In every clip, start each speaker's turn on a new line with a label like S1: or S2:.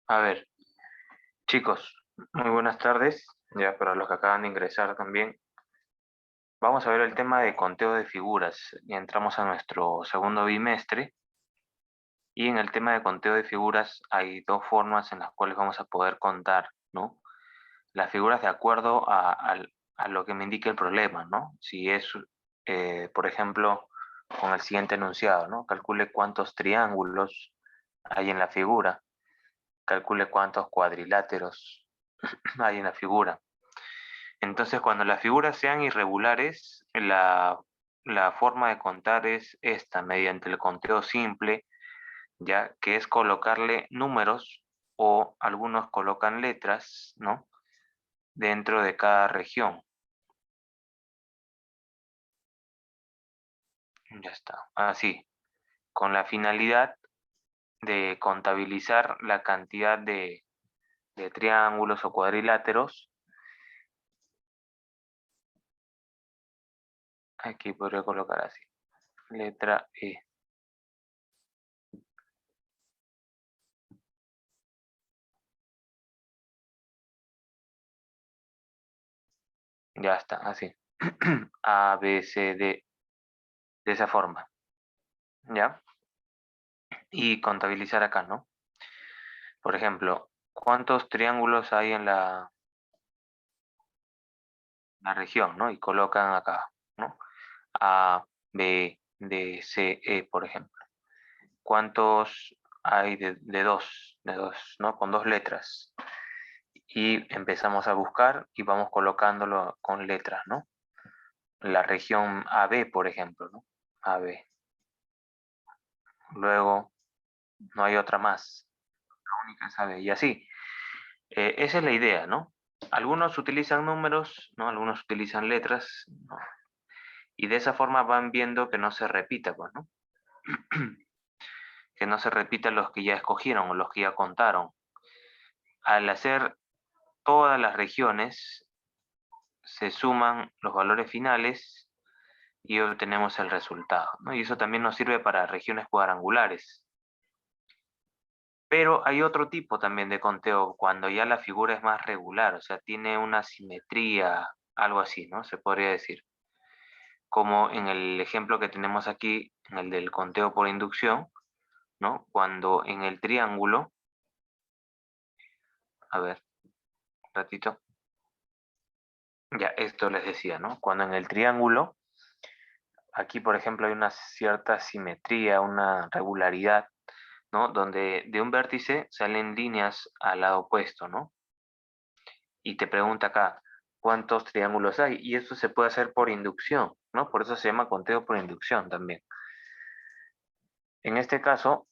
S1: A ver, chicos, muy buenas tardes. Ya para los que acaban de ingresar también. Vamos a ver el tema de conteo de figuras. Ya entramos a nuestro segundo bimestre y en el tema de conteo de figuras hay dos formas en las cuales vamos a poder contar, ¿no? Las figuras de acuerdo a lo que me indique el problema, ¿no? Si es, por ejemplo, con el siguiente enunciado, ¿no? Calcule cuántos triángulos hay en la figura, calcule cuántos cuadriláteros hay en la figura. Entonces, cuando las figuras sean irregulares, la forma de contar es esta, mediante el conteo simple, ya que es colocarle números o algunos colocan letras, ¿no? Dentro de cada región. Ya está. Así, con la finalidad de contabilizar la cantidad de triángulos o cuadriláteros. Aquí podría colocar así. Letra E. Ya está, así. A, B, C, D. De esa forma. ¿Ya? Y contabilizar acá, ¿no? Por ejemplo, ¿cuántos triángulos hay en la región, ¿no? Y colocan acá, ¿no? A, B, D, C, E, por ejemplo. ¿Cuántos hay de dos, ¿no? Con dos letras. Y empezamos a buscar y vamos colocándolo con letras, ¿no? La región AB, por ejemplo, ¿no? AB. Luego, no hay otra más. La única es AB. Y así. Esa es la idea, ¿no? Algunos utilizan números, ¿no? Algunos utilizan letras, ¿no? Y de esa forma van viendo que no se repita, pues, ¿no? Que no se repitan los que ya escogieron o los que ya contaron. Al hacer todas las regiones, se suman los valores finales y obtenemos el resultado, ¿no? Y eso también nos sirve para regiones cuadrangulares. Pero hay otro tipo también de conteo, cuando ya la figura es más regular, o sea, tiene una simetría, algo así, ¿no? Se podría decir. Como en el ejemplo que tenemos aquí, en el del conteo por inducción, ¿no? Cuando en el triángulo, a ver, un ratito, ya esto les decía, ¿no? Cuando en el triángulo, aquí por ejemplo hay una cierta simetría, una regularidad, ¿no? Donde de un vértice salen líneas al lado opuesto, ¿no? Y te pregunta acá, ¿cuántos triángulos hay? Y esto se puede hacer por inducción, ¿no? Por eso se llama conteo por inducción también. En este caso,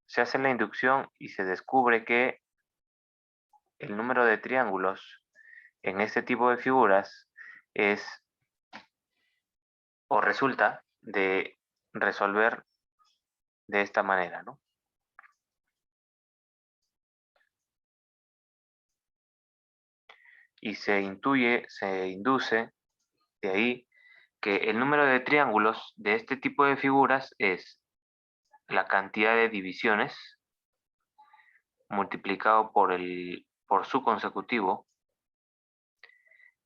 S1: se hace la inducción y se descubre que el número de triángulos en este tipo de figuras es o resulta de resolver de esta manera, ¿no? Y se intuye, se induce de ahí que el número de triángulos de este tipo de figuras es la cantidad de divisiones multiplicado por su consecutivo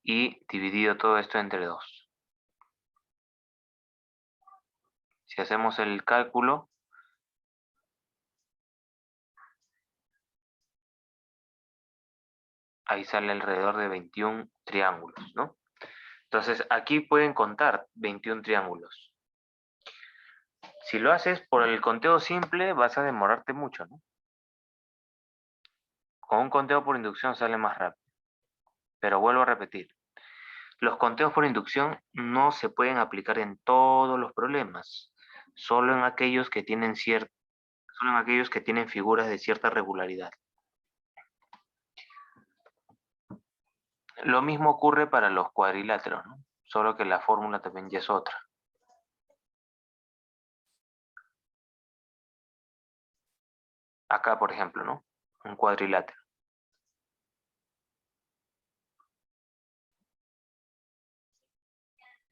S1: y dividido todo esto entre 2. Si hacemos el cálculo, ahí sale alrededor de 21 triángulos, ¿no? Entonces, aquí pueden contar 21 triángulos. Si lo haces por el conteo simple, vas a demorarte mucho, ¿no? Con un conteo por inducción sale más rápido. Pero vuelvo a repetir, los conteos por inducción no se pueden aplicar en todos los problemas, solo en aquellos que tienen solo en aquellos que tienen figuras de cierta regularidad. Lo mismo ocurre para los cuadriláteros, ¿no? Solo que la fórmula también ya es otra. Acá, por ejemplo, ¿no? Un cuadrilátero.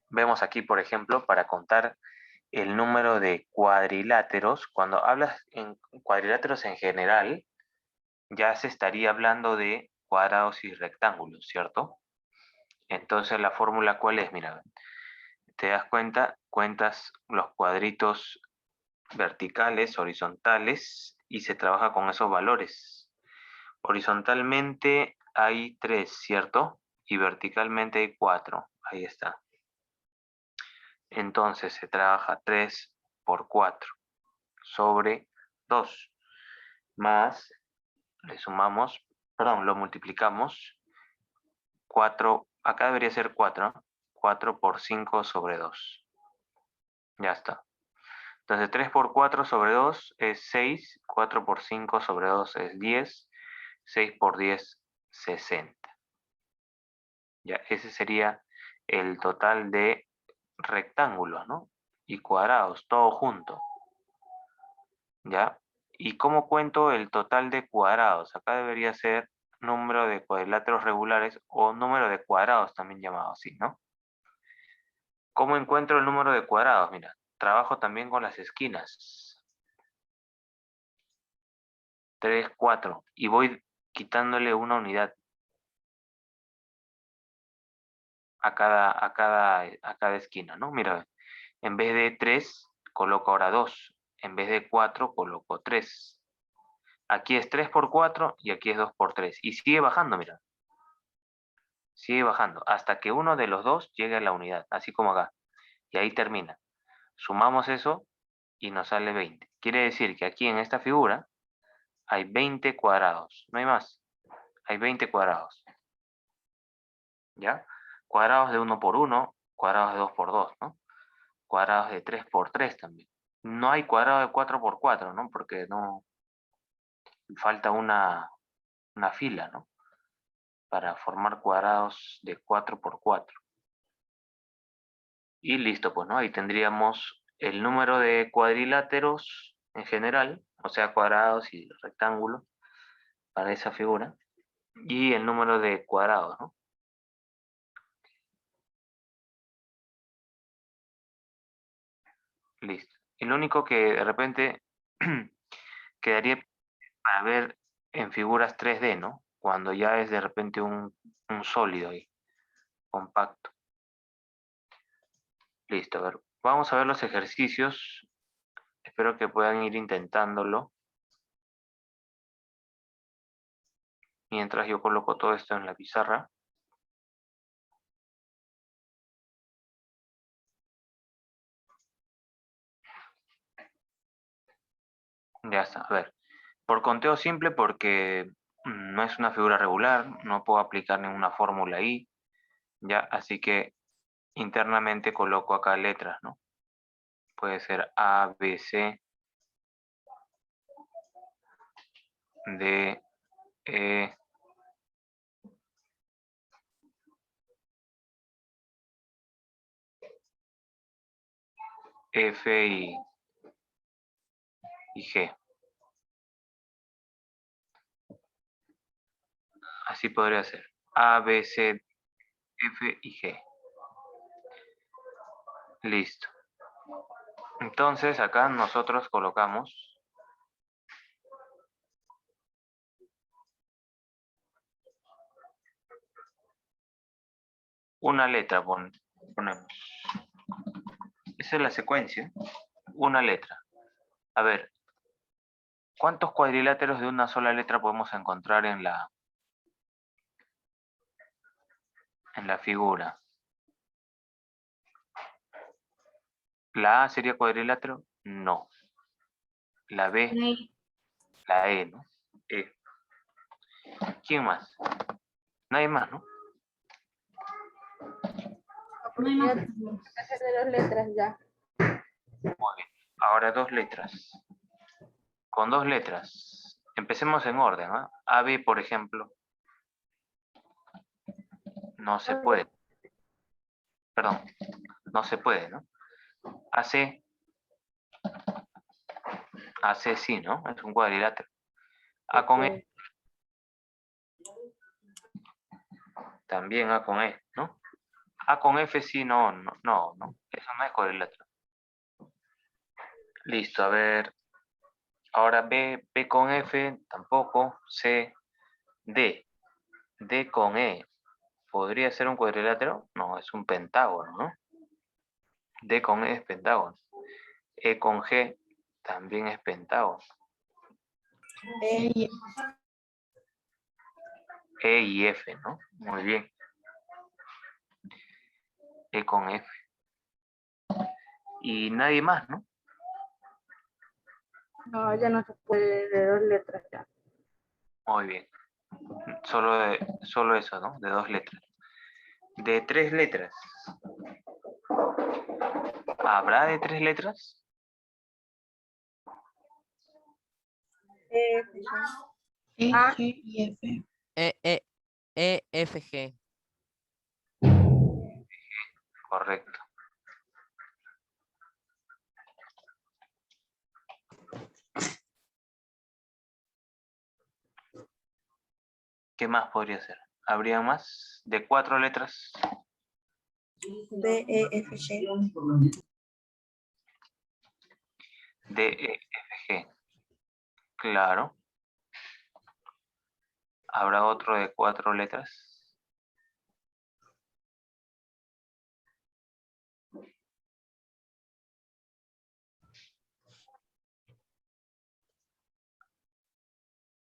S1: Vemos aquí, por ejemplo, para contar el número de cuadriláteros, cuando hablas en cuadriláteros en general, ya se estaría hablando de cuadrados y rectángulos, ¿cierto? Entonces, ¿la fórmula cuál es? Mira, te das cuenta, cuentas los cuadritos verticales, horizontales, y se trabaja con esos valores. Horizontalmente hay 3, ¿cierto? Y verticalmente hay 4. Ahí está. Entonces se trabaja 3 por 4 sobre 2. Más, le sumamos, perdón, lo multiplicamos. 4, acá debería ser 4. 4 por 5 sobre 2. Ya está. Entonces 3 por 4 sobre 2 es 6. 4 por 5 sobre 2 es 10. 6 por 10, 60. Ya, ese sería el total de rectángulos, ¿no? Y cuadrados, todo junto. ¿Ya? ¿Y cómo cuento el total de cuadrados? Acá debería ser número de cuadriláteros regulares o número de cuadrados, también llamado así, ¿no? ¿Cómo encuentro el número de cuadrados? Mira, trabajo también con las esquinas. 3, 4. Y voy quitándole una unidad a cada esquina, ¿no? Mira, en vez de 3, coloco ahora 2. En vez de 4, coloco 3. Aquí es 3 por 4 y aquí es 2 por 3. Y sigue bajando, mira. Sigue bajando hasta que uno de los dos llegue a la unidad, así como acá. Y ahí termina. Sumamos eso y nos sale 20. Quiere decir que aquí en esta figura hay 20 cuadrados. No hay más. Hay 20 cuadrados. ¿Ya? Cuadrados de 1 por 1, cuadrados de 2 por 2, ¿no? Cuadrados de 3 por 3 también. No hay cuadrado de 4 por 4, ¿no? Porque no falta una fila, ¿no? Para formar cuadrados de 4 por 4. Y listo, pues, ¿no? Ahí tendríamos el número de cuadriláteros en general, o sea, cuadrados y rectángulos para esa figura, y el número de cuadrados, ¿no? Listo. Y lo único que de repente quedaría para ver en figuras 3D, ¿no? Cuando ya es de repente un sólido ahí, compacto. Listo, a ver, vamos a ver los ejercicios. Espero que puedan ir intentándolo. Mientras yo coloco todo esto en la pizarra. Ya está, a ver. Por conteo simple porque no es una figura regular, no puedo aplicar ninguna fórmula ahí, ¿ya? Así que internamente coloco acá letras, ¿no? Puede ser A, B, C, D, E, F y G. Así podría ser. A, B, C, F y G. Listo. Entonces acá nosotros colocamos una letra, ponemos. Esa es la secuencia. Una letra. A ver, ¿cuántos cuadriláteros de una sola letra podemos encontrar en la figura? ¿La A sería cuadrilátero? No. La B,
S2: Sí.
S1: la E, ¿no? E. ¿Quién más? Nadie más, ¿no?
S2: No hay más.
S3: Ya de dos letras ya.
S1: Muy bien. Ahora dos letras. Con dos letras. Empecemos en orden, ¿ah? A, B, por ejemplo. No se puede. Perdón. No se puede, ¿no? AC. AC sí, ¿no? Es un cuadrilátero. A con E. También A con E, ¿no? A con F sí, no, no, no, no. Eso no es cuadrilátero. Listo, a ver. Ahora B con F, tampoco. C, D. D con E. ¿Podría ser un cuadrilátero? No, es un pentágono, ¿no? D con E es pentágono. E con G también es pentágono.
S3: E,
S1: E y F, ¿no? Muy bien. E con F. Y nadie más, ¿no?
S3: no, ya no se puede de dos letras ya.
S1: Muy bien. Solo eso, ¿no? De 2 letras. De 3 letras. ¿Habrá de 3 letras?
S3: E, F,
S2: E,
S3: A,
S2: G y F.
S4: F, G.
S1: Correcto. ¿Qué más podría ser? ¿Habría más? ¿De 4 letras?
S2: D, E, F, G.
S1: D, E, F, G. Claro. ¿Habrá otro de 4 letras?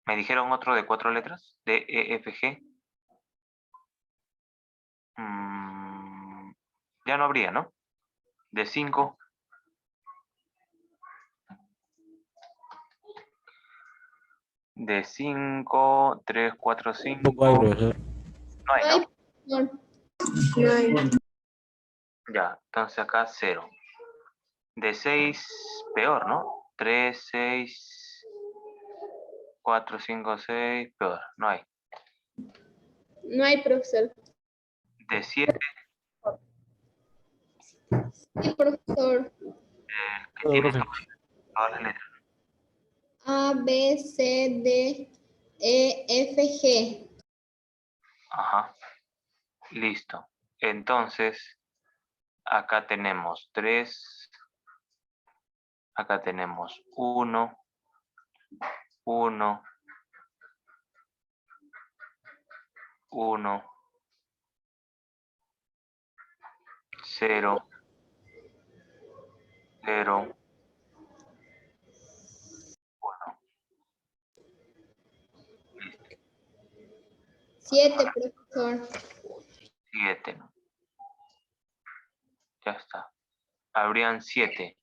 S1: ¿Me dijeron otro de 4 letras? D, E, F, G. Ya no habría, ¿no? De 5. De 5, 3, 4, 5.
S5: Tampoco hay, profesor.
S1: No hay, ¿no?
S2: No hay.
S1: Ya, entonces acá 0. De 6, peor, ¿no? 3, 6, 4, 5, 6, peor. No hay.
S3: no hay profesor.
S1: De 7,
S3: Sí, profesor.
S1: que tiene todas las letras.
S3: A, B, C, D, E, F, G.
S1: Ajá. Listo. Entonces, acá tenemos 3. Acá tenemos 1, 1, 1, 0, 0, 1.
S3: 7, profesor.
S1: 7. Ya está. Habrían 7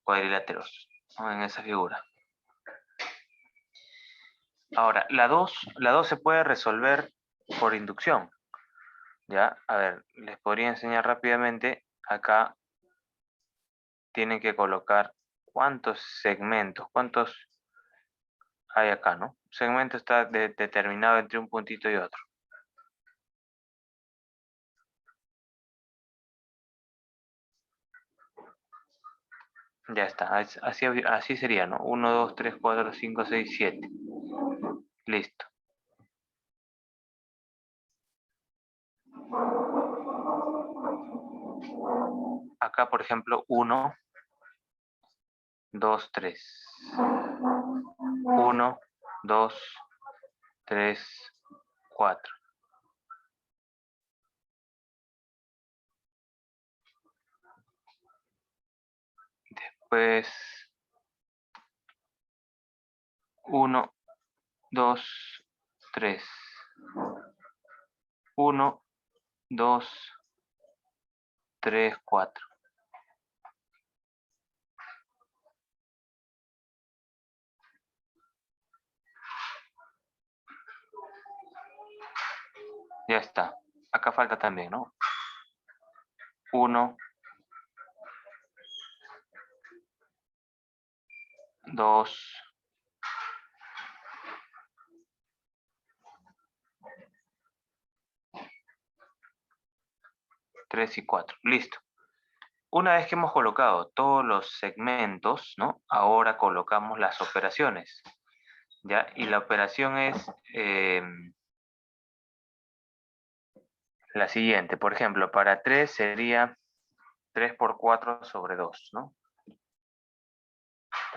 S1: cuadriláteros, ¿no? En esa figura. Ahora, la 2 se puede resolver por inducción. ¿Ya? A ver, les podría enseñar rápidamente. Acá tienen que colocar cuántos segmentos, cuántos hay acá, ¿no? Un segmento está determinado entre un puntito y otro. Ya está, así sería, ¿no? 1, 2, 3, 4, 5, 6, 7. Listo. Acá, por ejemplo, 1, 2, 3. 1, 2, 3, 4. Pues 1, 2, 3. 1, 2, 3, 4. Ya está. Acá falta también, ¿no? 1, 2, 3 y 4. Listo. Una vez que hemos colocado todos los segmentos, ¿no? Ahora colocamos las operaciones. ¿Ya? Y la operación es la siguiente. Por ejemplo, para 3 sería 3 por 4 sobre 2, ¿no?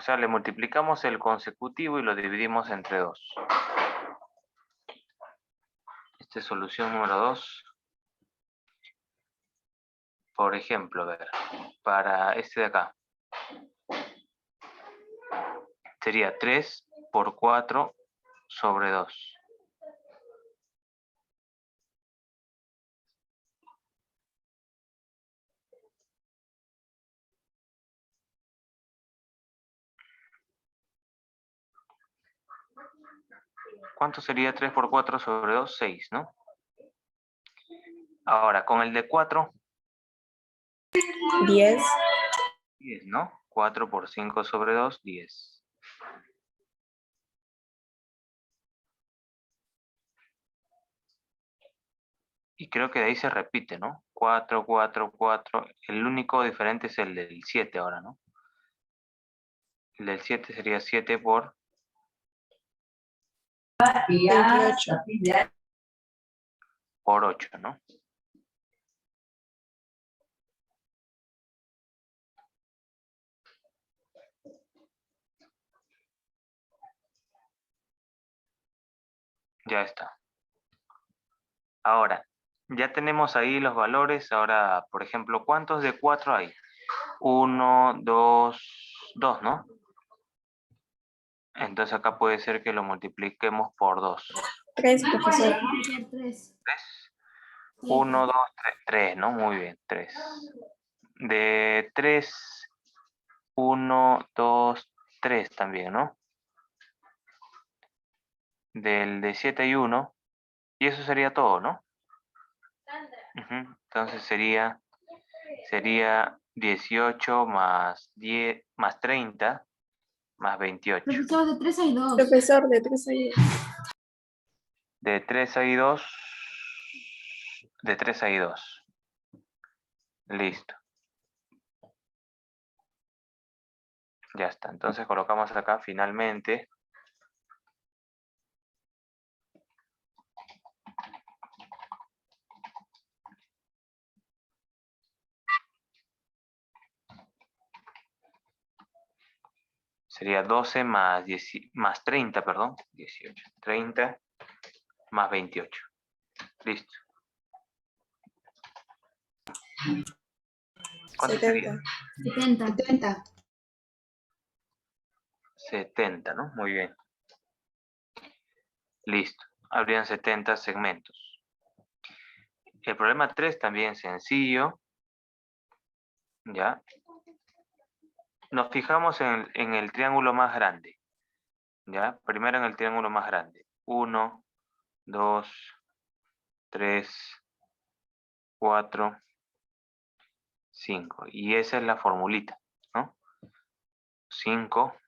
S1: O sea, le multiplicamos el consecutivo y lo dividimos entre 2. Esta es solución número 2. Por ejemplo, a ver, para este de acá. Sería 3 por 4 sobre 2. ¿Cuánto sería 3 por 4 sobre 2? 6, ¿no? Ahora, con el de 4,
S2: 10.
S1: 10, ¿no? 4 por 5 sobre 2, 10. Y creo que de ahí se repite, ¿no? 4, 4, 4. El único diferente es el del 7 ahora, ¿no? El del 7 sería 7 por
S2: 28.
S1: 8, ¿no? Ya está. Ahora, ya tenemos ahí los valores. Ahora, por ejemplo, ¿cuántos de 4 hay? 1, 2, 2, ¿no? Entonces acá puede ser que lo multipliquemos por 2.
S2: 3, profesor.
S1: 3. 1, 2, 3. 3, ¿no? Muy bien, 3. De 3, 1, 2, 3 también, ¿no? Del de 7 y 1. Y eso sería todo, ¿no? Entonces sería 18 más 10 más 30 más 28.
S5: Profesor, de 3 hay 2.
S2: Profesor, de 3 a 10.
S1: De 3 hay 2. De 3 hay 2. Listo. Ya está. Entonces colocamos acá finalmente. Sería 12 más, 10, más 30, perdón. 18. 30 más 28. Listo. ¿Cuánto sería?
S2: 70.
S5: 70.
S1: 70, ¿no? Muy bien. Listo. Habrían 70 segmentos. El problema 3 también sencillo. ¿Ya? Nos fijamos en el triángulo más grande. ¿Ya? Primero en el triángulo más grande. 1, 2, 3, 4, 5. Y esa es la formulita, ¿no? 5.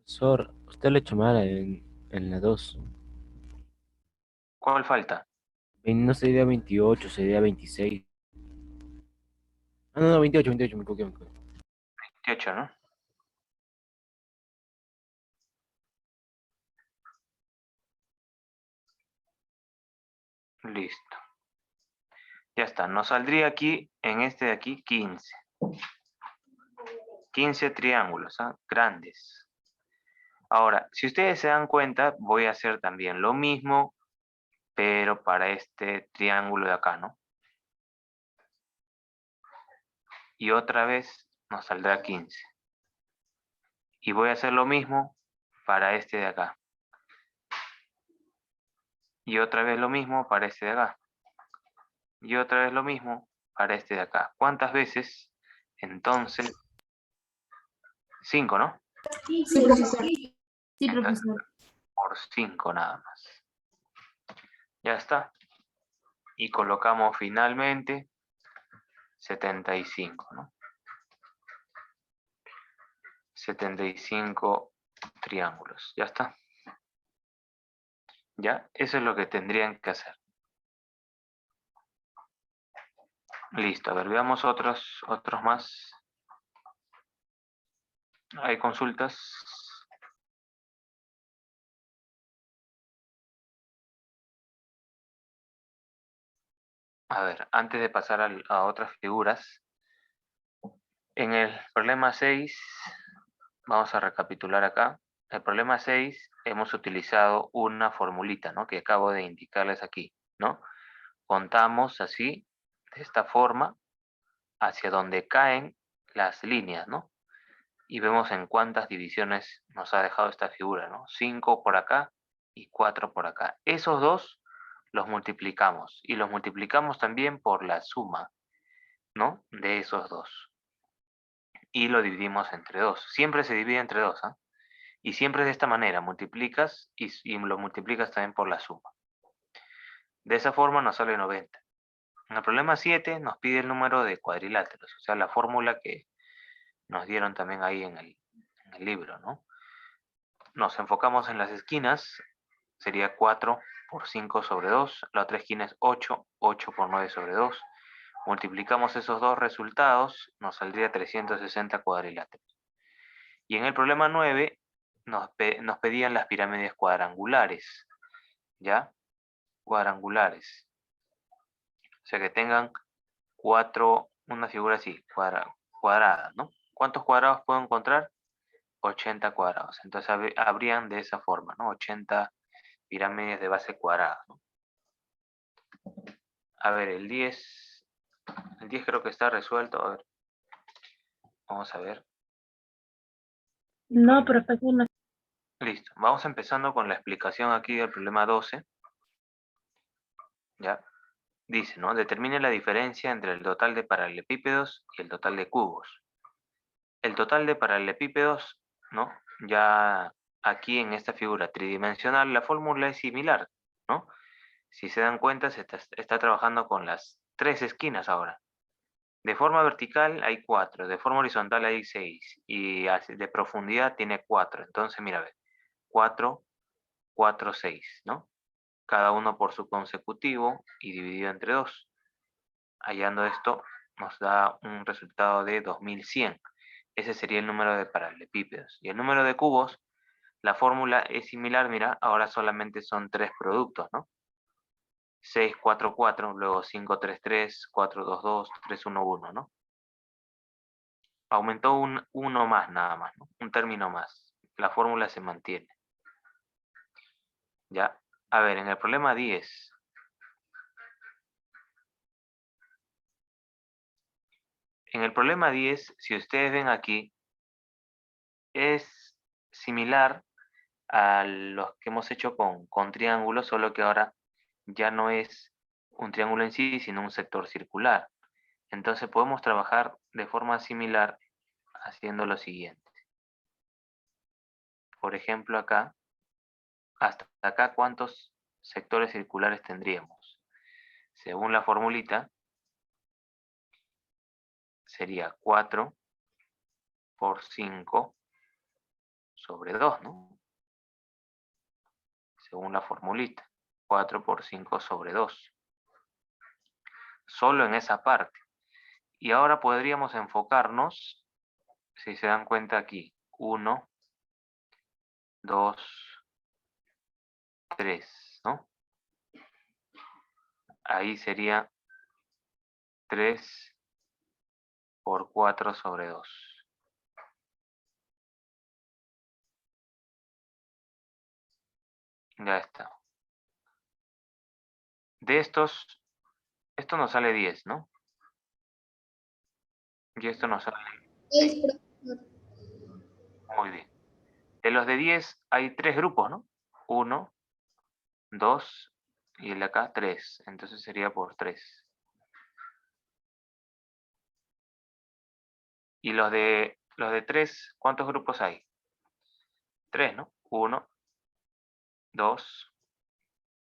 S6: Profesor, usted lo ha hecho mal en la 2.
S1: ¿Cuál falta?
S6: No sería 28, sería 26. Ah, no, no, 28, 28, me equivoqué, me equivoqué.
S1: 28, ¿no? Listo. Ya está. Nos saldría aquí, en este de aquí, 15. 15 triángulos, ¿ah? Grandes. Ahora, si ustedes se dan cuenta, voy a hacer también lo mismo, pero para este triángulo de acá, ¿no? Y otra vez nos saldrá 15. Y voy a hacer lo mismo para este de acá. Y otra vez lo mismo para este de acá. Y otra vez lo mismo para este de acá. ¿Cuántas veces? Entonces, 5, ¿no?
S5: Sí, profesor. Sí,
S1: Entonces,
S5: profesor.
S1: por 5 nada más. Ya está. Y colocamos finalmente 75, ¿no? 75 triángulos. Ya está. ¿Ya? Eso es lo que tendrían que hacer. Listo. A ver, veamos otros más. ¿Hay consultas? A ver, antes de pasar a otras figuras, en el problema 6, vamos a recapitular acá. El problema 6 hemos utilizado una formulita, ¿no? Que acabo de indicarles aquí, ¿no? Contamos así, de esta forma, hacia donde caen las líneas, ¿no? Y vemos en cuántas divisiones nos ha dejado esta figura, ¿no? 5 por acá y 4 por acá. Esos dos los multiplicamos y los multiplicamos también por la suma, ¿no? De esos dos. Y lo dividimos entre 2. Siempre se divide entre 2, ¿ah? Y siempre de esta manera, multiplicas y lo multiplicas también por la suma. De esa forma nos sale 90. En el problema 7 nos pide el número de cuadriláteros, o sea, la fórmula que nos dieron también ahí en el libro, ¿no? Nos enfocamos en las esquinas, sería 4 por 5 sobre 2, la otra esquina es 8, 8 por 9 sobre 2. Multiplicamos esos dos resultados, nos saldría 360 cuadriláteros. Y en el problema 9 nos pedían las pirámides cuadrangulares, ¿ya? Cuadrangulares. O sea, que tengan una figura así, cuadrada, ¿no? ¿Cuántos cuadrados puedo encontrar? 80 cuadrados. Entonces habrían de esa forma, ¿no? 80 pirámides de base cuadrada, ¿no? A ver, el 10 creo que está resuelto. A ver. Vamos a ver.
S2: No, profesor, no.
S1: Listo. Vamos empezando con la explicación aquí del problema 12. ¿Ya? Dice, ¿no? Determine la diferencia entre el total de paralelepípedos y el total de cubos. El total de paralelepípedos, ¿no? Ya aquí en esta figura tridimensional la fórmula es similar, ¿no? Si se dan cuenta, se está trabajando con las tres esquinas ahora. De forma vertical hay 4, de forma horizontal hay 6 y de profundidad tiene 4. Entonces, mira, a ver, 4, 4, 6, ¿no? Cada uno por su consecutivo y dividido entre 2. Hallando esto, nos da un resultado de 2100. Ese sería el número de paralelepípedos. Y el número de cubos, la fórmula es similar, mira, ahora solamente son 3 productos, ¿no? 6, 4, 4, luego 5, 3, 3, 4, 2, 2, 3, 1, 1, ¿no? Aumentó un 1 más nada más, ¿no? Un término más. La fórmula se mantiene. ¿Ya? A ver, en el problema 10. En el problema 10, si ustedes ven aquí, es similar a los que hemos hecho con triángulos, solo que ahora ya no es un triángulo en sí, sino un sector circular. Entonces podemos trabajar de forma similar haciendo lo siguiente. Por ejemplo, acá, hasta acá, ¿cuántos sectores circulares tendríamos? Según la formulita, sería 4 por 5 sobre 2, ¿no? Según la formulita, 4 por 5 sobre 2. Solo en esa parte. Y ahora podríamos enfocarnos, si se dan cuenta aquí, 1, 2, 3, ¿no? Ahí sería 3 por 4 sobre 2. Ya está. De estos, esto nos sale 10, ¿no? Y esto nos sale
S3: 6, profesor.
S1: muy bien. De los de 10 hay 3 grupos, ¿no? 1, 2 y el de acá 3. Entonces sería por 3. Y los de 3, ¿cuántos grupos hay? 3, ¿no? 1, 2,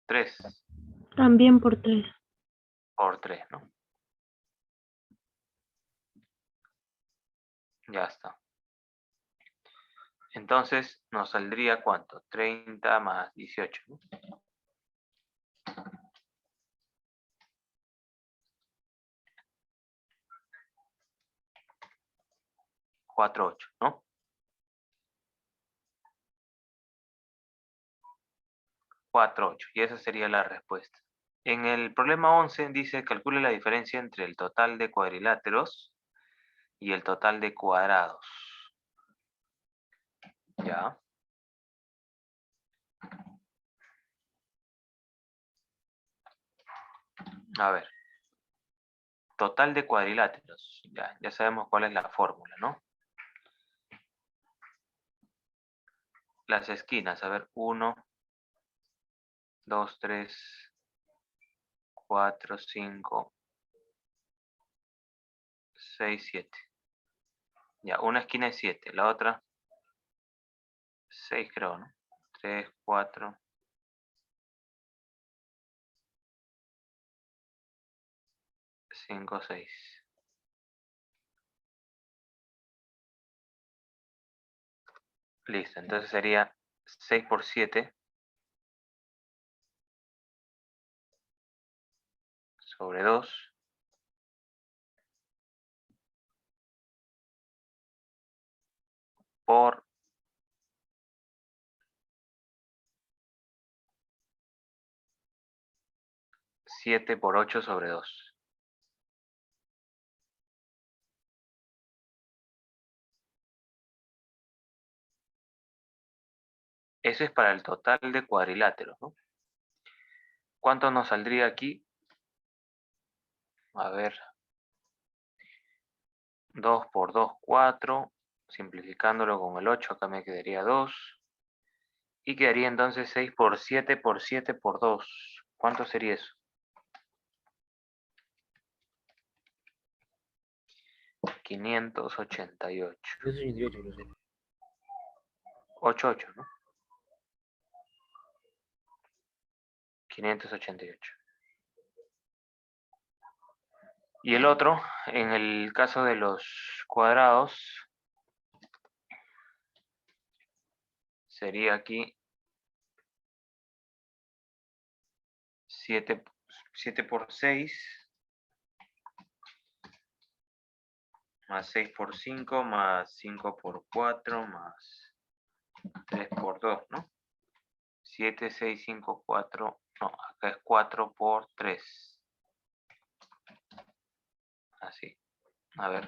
S1: 3.
S2: También por 3.
S1: Por 3, ¿no? Ya está. Entonces nos saldría ¿cuánto? 30 más 18, ¿no? 4, 8, ¿no? 4, 8. Y esa sería la respuesta. En el problema 11 dice calcule la diferencia entre el total de cuadriláteros y el total de cuadrados. Ya. A ver. Total de cuadriláteros. Ya sabemos cuál es la fórmula, ¿no? Las esquinas. A ver. 1, 2, 3, 4, 5, 6, 7. Ya, una esquina es 7. La otra, 6 creo, ¿no? 3, 4, 5, 6. Listo, entonces sería 6 por 7 sobre 2 por 7 por 8 sobre 2. Eso es para el total de cuadriláteros, ¿no? ¿Cuánto nos saldría aquí? A ver. 2 por 2, 4. Simplificándolo con el 8, acá me quedaría 2. Y quedaría entonces 6 por 7 por 7 por 2. ¿Cuánto sería eso? 588.
S6: 588, profesor.
S1: 88, ¿no? 588. Y el otro, en el caso de los cuadrados, sería aquí 7 por 6, más 6 por 5, más 5 por 4, más 3 por 2, ¿no? 7, 6, 5, 4, no, acá es 4 por 3. Así, a ver.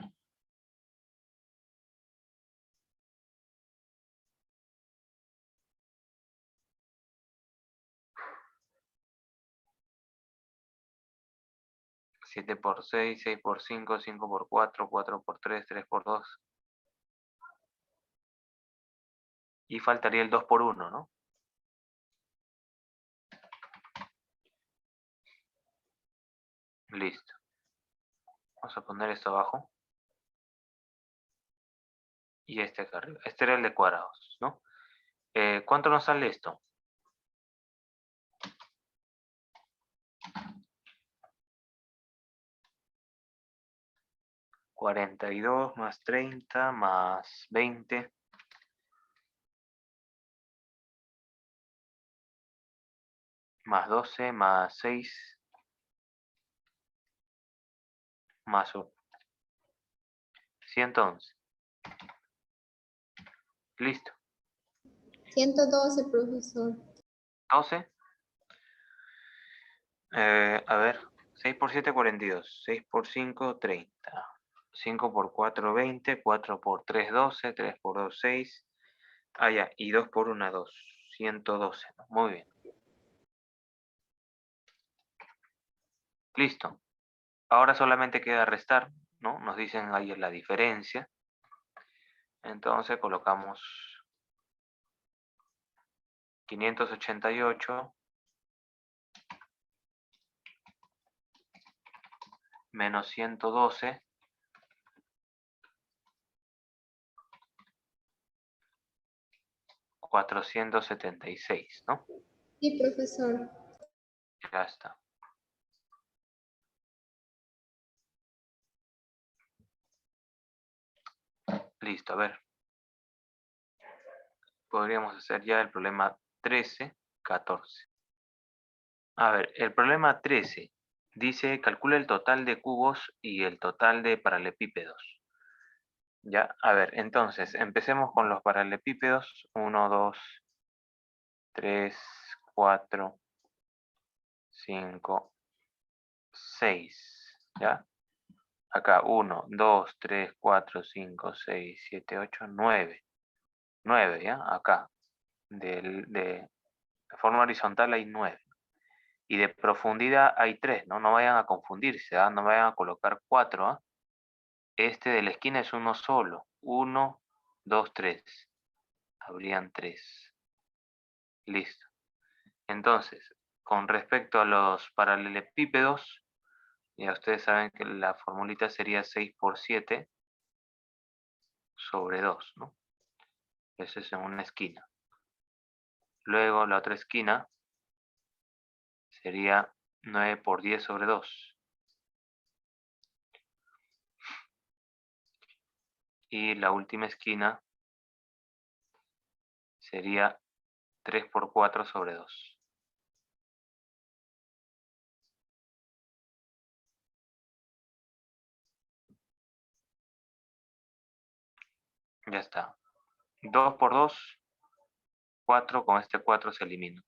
S1: Siete por 6, 6 por 5, 5 por 4, 4 por 3, 3 por 2. Y faltaría el 2 por 1, ¿no? Listo. Vamos a poner esto abajo. Y este acá arriba. Este era el de cuadrados, ¿no? ¿Cuánto nos sale esto? $42 más 30 más 20 más 12 más 6 más 1. 111. Listo.
S3: 112, profesor.
S1: 12. A ver. 6 por 7, 42. 6 por 5, 30. 5 por 4, 20. 4 por 3, 12. 3 por 2, 6. Ah, ya. Y 2 por 1, 2. 112. ¿No? Muy bien. Listo. Ahora solamente queda restar, ¿no? Nos dicen ahí la diferencia. Entonces colocamos 588 menos 112 476, ¿no?
S3: Sí, profesor.
S1: Ya está. Listo, a ver. Podríamos hacer ya el problema 13, 14. A ver, el problema 13 dice calcula el total de cubos y el total de paralelepípedos. Ya, a ver, entonces empecemos con los paralelepípedos. 1, 2, 3, 4, 5, 6, ¿ya? Acá 1, 2, 3, 4, 5, 6, 7, 8, 9. 9, ¿ya? Acá. De forma horizontal hay 9. Y de profundidad hay 3, ¿no? No vayan a confundirse, ¿ah? No vayan a colocar 4, ¿ah? Este de la esquina es uno solo. 1, 2, 3. Habrían 3. Listo. Entonces, con respecto a los paralelepípedos, ya ustedes saben que la formulita sería 6 por 7 sobre 2, ¿no? Eso es en una esquina. Luego la otra esquina sería 9 por 10 sobre 2. Y la última esquina sería 3 por 4 sobre 2. Ya está. 2 por 2, 4. Con este 4 se elimina.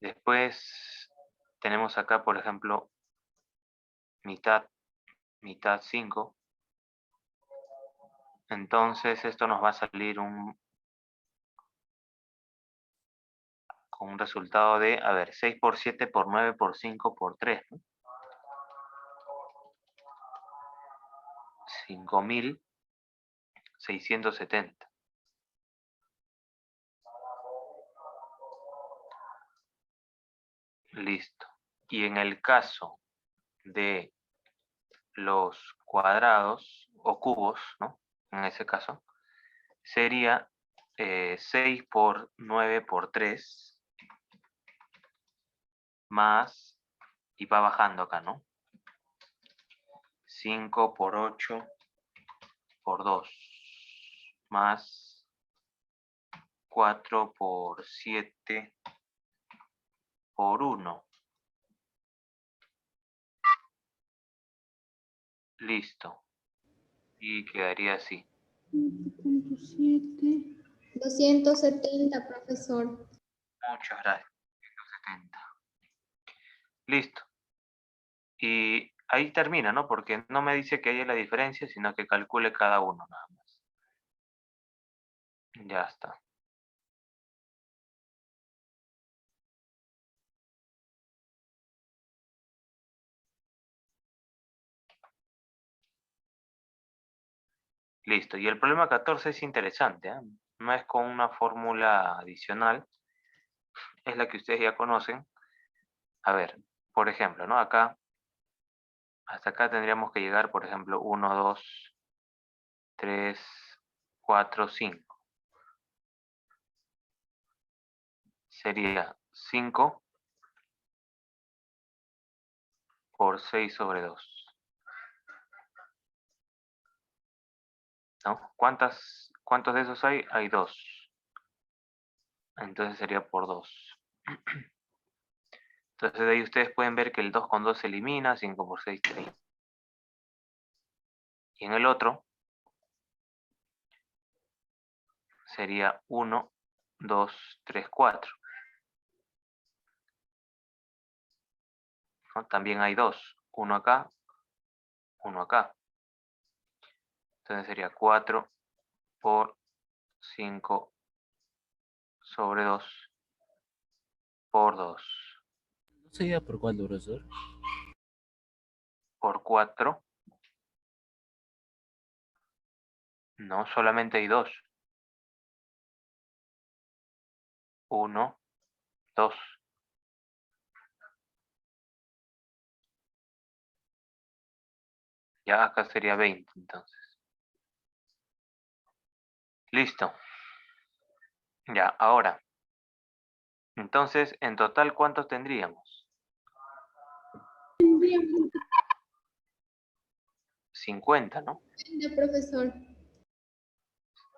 S1: Después tenemos acá, por ejemplo, mitad, mitad 5. Entonces esto nos va a salir con un resultado de, a ver, 6 por 7 por 9 por 5 por 3, ¿no? 5.670. Listo. Y en el caso de los cuadrados o cubos, ¿no? En ese caso, sería 6 por 9 por 3 más, y va bajando acá, ¿no? 5 por 8 por 2 más 4 por 7 por 1. Listo. Y quedaría así.
S3: 270, profesor.
S1: Muchas gracias. 170. Listo. Y ahí termina, ¿no? Porque no me dice que haya la diferencia, sino que calcule cada uno nada más. Ya está. Listo. Y el problema 14 es interesante, ¿eh? No es con una fórmula adicional, es la que ustedes ya conocen. A ver, por ejemplo, ¿no? Acá, hasta acá tendríamos que llegar, por ejemplo, 1, 2, 3, 4, 5. Sería 5 por 6 sobre 2. ¿No? ¿Cuántos de esos hay? Hay 2. Entonces sería por 2. Entonces de ahí ustedes pueden ver que el 2 con 2 se elimina, 5 por 6, 3. Y en el otro sería 1, 2, 3, 4. ¿No? También hay 2. Uno acá, uno acá. Entonces sería 4 por 5 sobre 2 por 2
S6: ¿No sería por cuánto, profesor?
S1: por 4. No, solamente hay 2. 1, 2. Ya acá sería 20 entonces. Listo. Ya, ahora. Entonces, en total, ¿cuántos tendríamos? 50, ¿no?
S3: 50, profesor.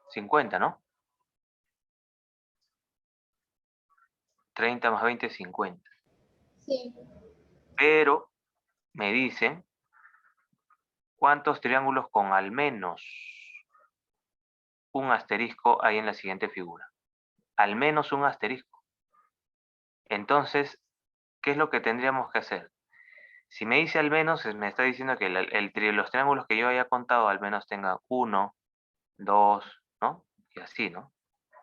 S1: 50, ¿no? 30 más 20 es 50.
S3: Sí.
S1: Pero me dicen cuántos triángulos con al menos un asterisco hay en la siguiente figura. Al menos un asterisco. Entonces, ¿qué es lo que tendríamos que hacer? Si me dice al menos, me está diciendo que los triángulos que yo haya contado al menos tengan 1, 2, ¿no? Y así, ¿no?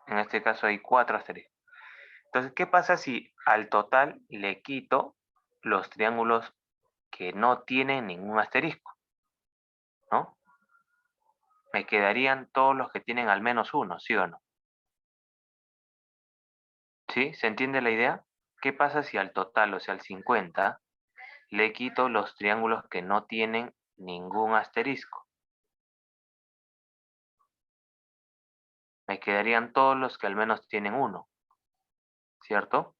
S1: En este caso hay 4 asteriscos. Entonces, ¿qué pasa si al total le quito los triángulos que no tienen ningún asterisco? ¿No? Me quedarían todos los que tienen al menos 1, ¿sí o no? ¿Sí? ¿Se entiende la idea? ¿Qué pasa si al total, o sea, al 50, le quito los triángulos que no tienen ningún asterisco? Me quedarían todos los que al menos tienen 1, ¿cierto?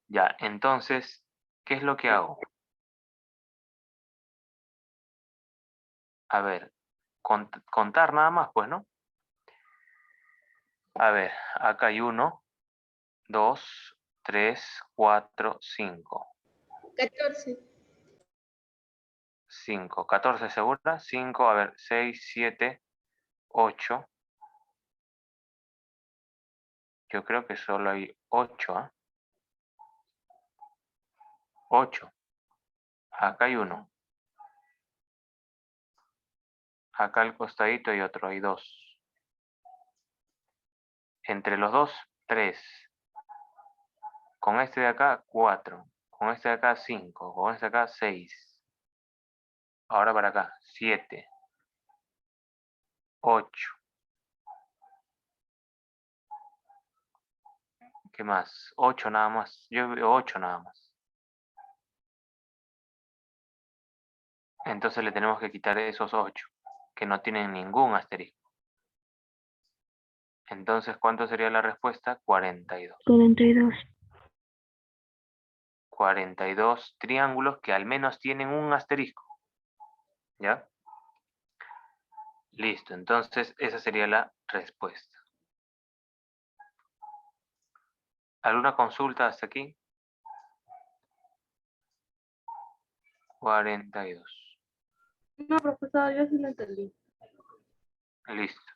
S1: Ya, entonces, ¿qué es lo que hago? A ver, contar nada más, pues, ¿no? A ver, acá hay 1, 2, 3, 4, 5.
S3: 14.
S1: 5, 14 segura, 5, a ver, 6, 7, 8. Yo creo que solo hay 8, ¿ah? 8. Acá hay 1. Acá al costadito hay otro, hay 2. Entre los dos, 3. Con este de acá, 4. Con este de acá, 5. Con este de acá, 6. Ahora para acá, 7. 8. ¿Qué más? 8 nada más. Yo veo 8 nada más. Entonces le tenemos que quitar esos 8, que no tienen ningún asterisco. Entonces, ¿cuánto sería la respuesta? 42.
S2: 42.
S1: 42 triángulos que al menos tienen un asterisco. ¿Ya? Listo, entonces esa sería la respuesta. ¿Alguna consulta hasta aquí? 42.
S2: No, profesor, yo sí lo entendí.
S1: Listo.